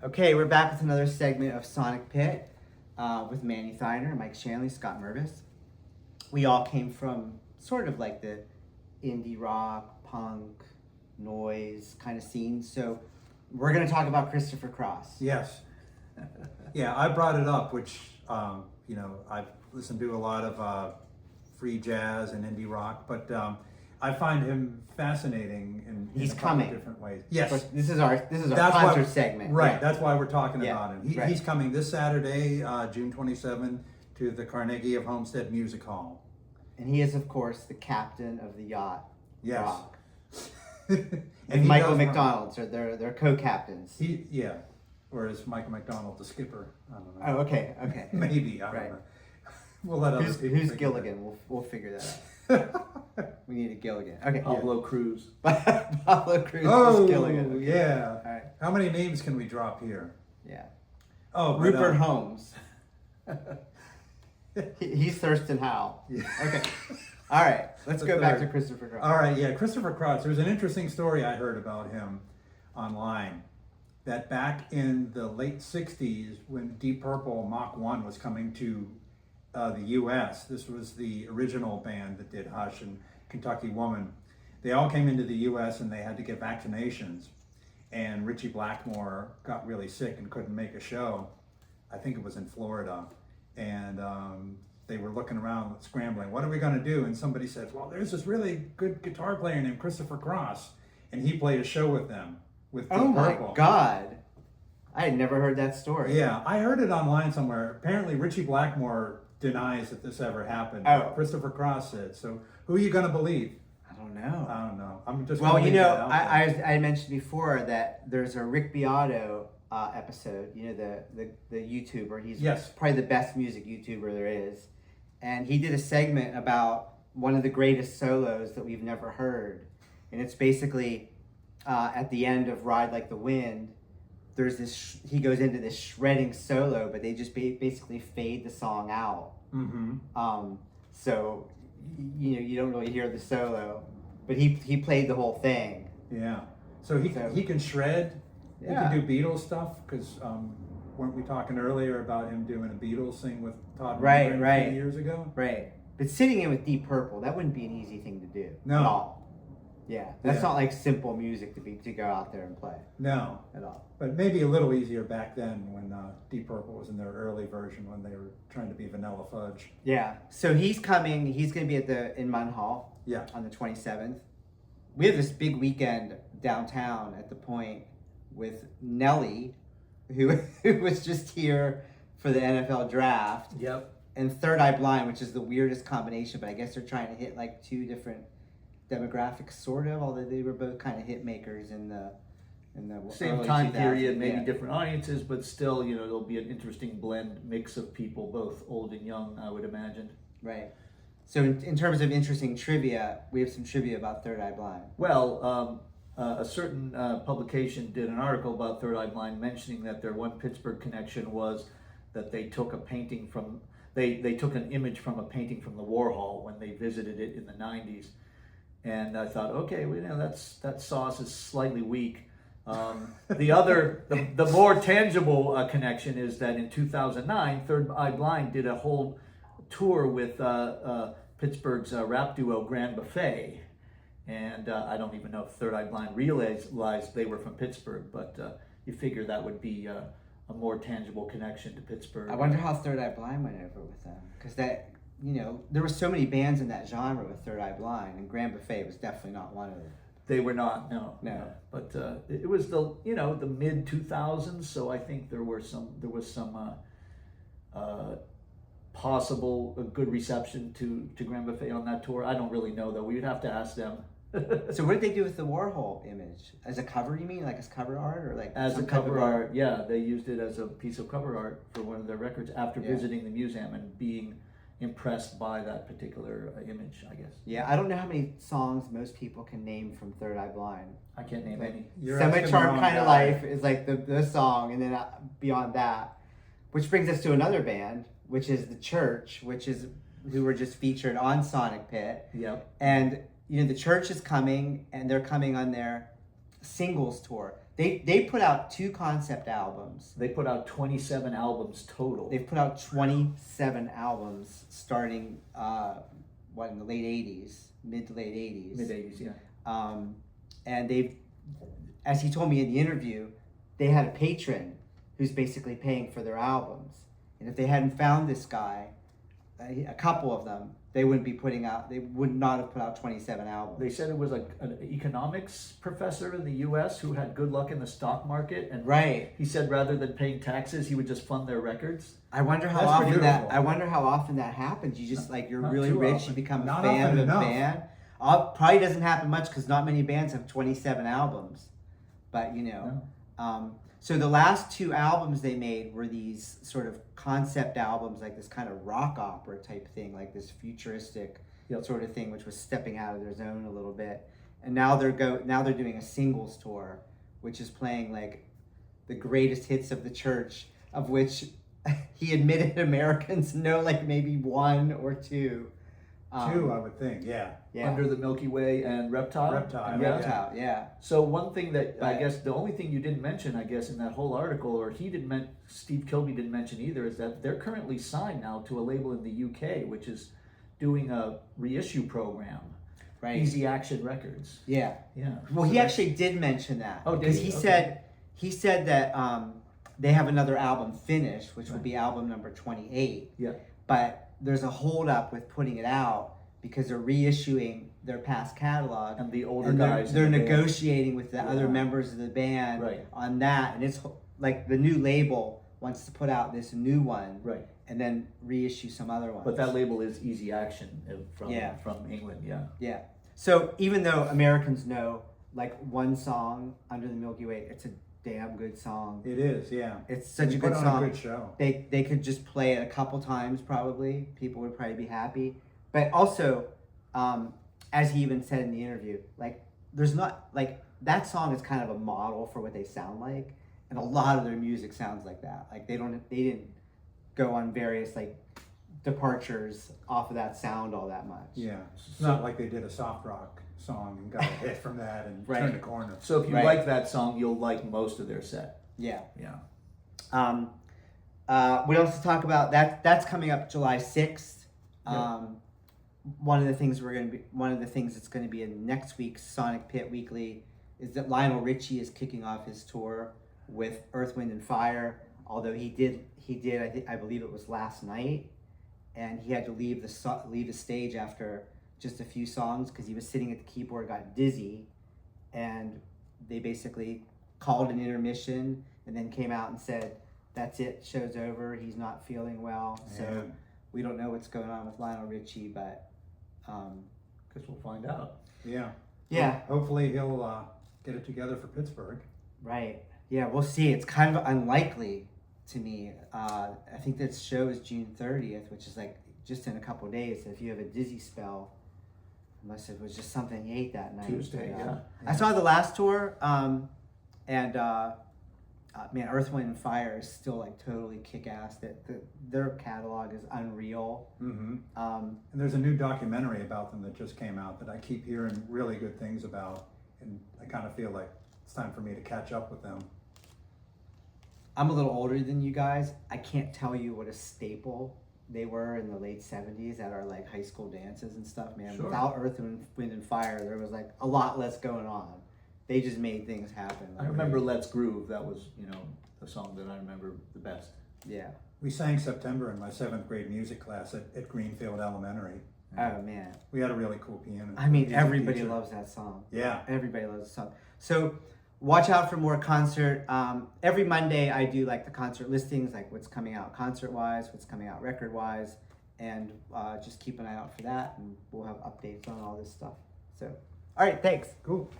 Okay, we're back with another segment of Sonic Pit with Manny Thiner, Mike Shanley, Scott Mervis. We all came from sort of like the indie rock, punk, noise kind of scene. So we're going to talk about Christopher Cross. Yes. Yeah, I brought it up, which, I've listened to a lot of free jazz and indie rock, but I find him fascinating in He's a couple coming. of different ways. Yes. This is our That's concert why, segment. Right, Yeah. that's why we're talking Yeah, about him. right. He's coming this Saturday, June 27, to the Carnegie of Homestead Music Hall. And he is, of course, the captain of the yacht. Yes. Rock. And And he Michael does run- McDonald's, or they're co-captains. Or is Michael McDonald the skipper? I don't know. Oh, okay. Maybe, I don't Right. know. We'll let others Who's Gilligan? We'll figure that out. We need a Gilligan. Okay. Pablo Cruz. Pablo Cruz Oh, is Gilligan. Okay. yeah. All right. How many names can we drop here? Yeah. Oh, but, Rupert Holmes. He's Thurston Howell. Yeah. Okay. All right. Let's The go back third. to Christopher Cross. All right, yeah, Christopher Cross. There's an interesting story I heard about him online. That back in the late 60s, when Deep Purple Mach 1 was coming to the U.S., this was the original band that did Hush and Kentucky Woman. They all came into the U.S. and they had to get vaccinations. And Richie Blackmore got really sick and couldn't make a show. I think it was in Florida. And they were looking around, scrambling. What are we going to do? And somebody said, well, there's this really good guitar player named Christopher Cross. And he played a show with them. With Deep Oh my Purple. God. I had never heard that story. Yeah, I heard it online somewhere. Apparently, Richie Blackmore denies that this ever happened. Oh. Christopher Cross said. So, who are you going to believe? I don't know. I don't know. I'm just. Well, gonna you leave know, that out there. I mentioned before that there's a Rick Beato episode. You know, the YouTuber. He's Yes. probably the best music YouTuber there is, and he did a segment about one of the greatest solos that we've never heard, and it's basically at the end of Ride Like the Wind. There's this. He goes into this shredding solo, but they just basically fade the song out. Mm-hmm. So you don't really hear the solo, but he played the whole thing. Yeah. So he can shred. Yeah. He can do Beatles stuff because weren't we talking earlier about him doing a Beatles thing with Todd Right, Rundgren right. a few years ago? Right. But sitting in with Deep Purple, that wouldn't be an easy thing to do. No. At all. Yeah. That's Yeah. not like simple music to go out there and play No. at all. But maybe a little easier back then when Deep Purple was in their early version when they were trying to be Vanilla Fudge. Yeah. So he's coming. He's going to be at the Inman Hall. Yeah. On the 27th. We have this big weekend downtown at the Point with Nelly, who was just here for the NFL draft. Yep. And Third Eye Blind, which is the weirdest combination, but I guess they're trying to hit like two different demographics, sort of. Although they were both kind of hit makers in the Same early time 2000s, period, maybe yeah. different audiences, but still, there'll be an interesting blend mix of people, both old and young, I would imagine. Right. So in terms of interesting trivia, we have some trivia about Third Eye Blind. Well, a certain publication did an article about Third Eye Blind mentioning that their one Pittsburgh connection was that they took a painting from, they took an image from a painting from the Warhol when they visited it in the 90s. And I thought, okay, well, that sauce is slightly weak. The more tangible connection is that in 2009, Third Eye Blind did a whole tour with Pittsburgh's rap duo Grand Buffet. And I don't even know if Third Eye Blind realized they were from Pittsburgh, but you figure that would be a more tangible connection to Pittsburgh. I wonder how Third Eye Blind went over with them, because there were so many bands in that genre with Third Eye Blind, and Grand Buffet was definitely not one of them. They were not, no. No. But it was the mid 2000s, so I think there was some possible good reception to Grand Buffet on that tour. I don't really know though. We'd have to ask them. So what did they do with the Warhol image? As a cover, you mean? Like as cover art, or like As a some type of cover art, yeah, they used it as a piece of cover art for one of their records after Yeah. visiting the museum and being impressed by that particular image, I guess. Yeah, I don't know how many songs most people can name from Third Eye Blind. I can't name any. You're Semi asking the Charmed wrong Kind of guy. Life is like the song, and then beyond that, which brings us to another band, which is The Church, who were just featured on Sonic Pit. Yep. And The Church is coming, and they're coming on their singles tour. They put out 2 concept albums. They put out 27 albums total. They've put out 27 albums starting in the late 80s, mid to late 80s. Mid 80s, yeah. And they've, as he told me in the interview, they had a patron who's basically paying for their albums. And if they hadn't found this guy, a couple of them, they would not have put out 27 albums. They said it was an economics professor in the U.S. who had good luck in the stock market, and Right. he said rather than paying taxes, he would just fund their records. I wonder how That's often beautiful. that happens. You just you're Not really too rich, often. you become a Not fan often of a enough. band. Probably doesn't happen much because not many bands have 27 albums. But so the last 2 albums they made were these sort of concept albums, like this kind of rock opera type thing, like this futuristic sort of thing, which was stepping out of their zone a little bit. And now they're doing a singles tour, which is playing like the greatest hits of the church, of which he admitted Americans know like maybe 1 or 2. 2, I would think. Yeah. Under the Milky Way and Reptile. Reptile, Yeah. Reptile, yeah. So one thing that I Right. guess the only thing you didn't mention, I guess, in that whole article, or Steve Kilbey didn't mention either, is that they're currently signed now to a label in the UK, which is doing a reissue program. Right. Easy Action Records. Yeah. Yeah. Well, So he that's- actually did mention that. Oh, did because he? he Okay. said that they have another album finished, which will Right. be album number 28. Yeah. But there's a holdup with putting it out because they're reissuing their past catalog. And the older And guys. they're in the band. negotiating with the other Yeah. members of the band Right. on that. And it's like the new label wants to put out this new one Right. and then reissue some other ones. But that label is Easy Action from Yeah. from England. Yeah. Yeah. So even though Americans know like one song, Under the Milky Way, it's a damn good song. It is, yeah. It's such You a good put on song. a good show. They could just play it a couple times probably. People would probably be happy. But also, as he even said in the interview, like there's not like that song is kind of a model for what they sound like, and a lot of their music sounds like that. Like they didn't go on various like departures off of that sound all that much. Yeah. It's not like they did a soft rock song and got a hit from that and Right. turned the corner. So if you Right. like that song, you'll like most of their set. Yeah. Yeah. What else to talk about? That's coming up July 6th. Yep. One of the things that's going to be in next week's Sonic Pit Weekly is that Lionel Richie is kicking off his tour with Earth, Wind and Fire. Although he did I believe it was last night, and he had to leave the stage after just a few songs because he was sitting at the keyboard, got dizzy, and they basically called an intermission and then came out and said, "That's it, show's over. He's not feeling well." So Man. we don't know what's going on with Lionel Richie, but Guess we'll find out. Yeah. yeah, Hopefully he'll get it together for Pittsburgh. right. Yeah, we'll see. It's kind of unlikely to me. I think this show is June 30th, which is like just in a couple of days. So if you have a dizzy spell, unless it was just something he ate that night. Tuesday, But, yeah. I saw the last tour, and man, Earth, Wind, and Fire is still like totally kick-ass. Their catalog is unreal. Mm-hmm. Um, And there's a new documentary about them that just came out that I keep hearing really good things about. And I kind of feel like it's time for me to catch up with them. I'm a little older than you guys. I can't tell you what a staple they were in the late 70s at our like high school dances and stuff, man. Sure. Without Earth, Wind, and Fire, there was like a lot less going on. They just made things happen. I remember Let's Groove. That was, the song that I remember the best. Yeah. We sang September in my 7th grade music class at Greenfield Elementary. Oh, man. We had a really cool piano. I mean, music everybody teacher. loves that song. Yeah. Everybody loves the song. So watch out for more concert. Every Monday I do like the concert listings, like what's coming out concert-wise, what's coming out record-wise, and just keep an eye out for that, and we'll have updates on all this stuff. So, all right, thanks. Cool.